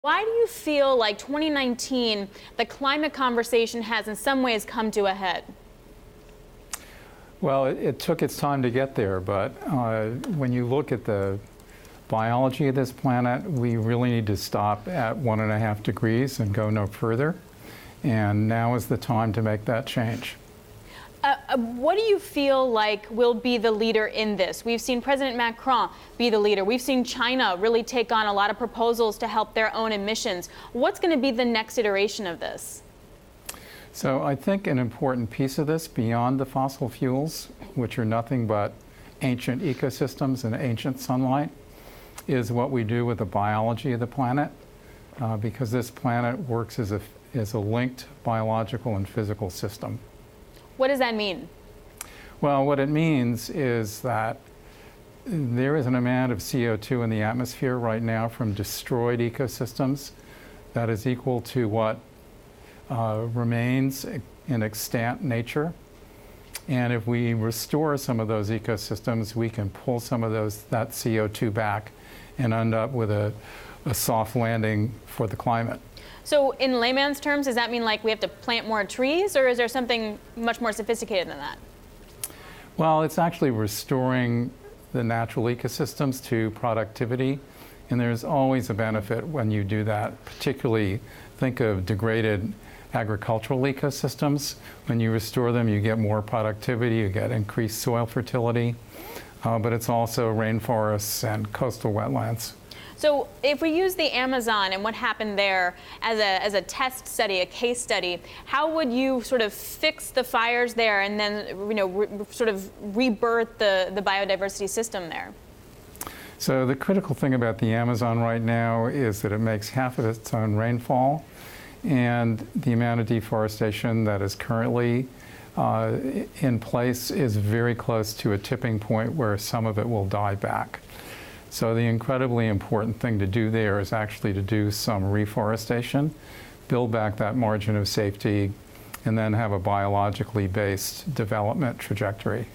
Why do you feel like 2019, the climate conversation has in some ways come to a head? Well, it took its time to get there, but when you look at the biology of this planet, we really need to stop at 1.5 degrees and go no further. And now is the time to make that change. What do you feel like will be the leader in this? We've seen President Macron be the leader. We've seen China really take on a lot of proposals to help their own emissions. What's going to be the next iteration of this? So I think an important piece of this, beyond the fossil fuels, which are nothing but ancient ecosystems and ancient sunlight, is what we do with the biology of the planet, because this planet works as a linked biological and physical system. What does that mean? Well, what it means is that there is an amount of CO2 in the atmosphere right now from destroyed ecosystems that is equal to what remains in extant nature. And if we restore some of those ecosystems, we can pull some of that CO2 back and end up with a soft landing for the climate. So in layman's terms, does that mean like we have to plant more trees, or is there something much more sophisticated than that? Well, it's actually restoring the natural ecosystems to productivity, and there's always a benefit when you do that. Particularly, think of degraded agricultural ecosystems. When you restore them, you get more productivity, you get increased soil fertility, but it's also rainforests and coastal wetlands. So if we use the Amazon and what happened there as a test study, a case study, how would you sort of fix the fires there and then, sort of rebirth the biodiversity system there? So the critical thing about the Amazon right now is that it makes half of its own rainfall, and the amount of deforestation that is currently in place is very close to a tipping point where some of it will die back. So the incredibly important thing to do there is actually to do some reforestation, build back that margin of safety, and then have a biologically based development trajectory.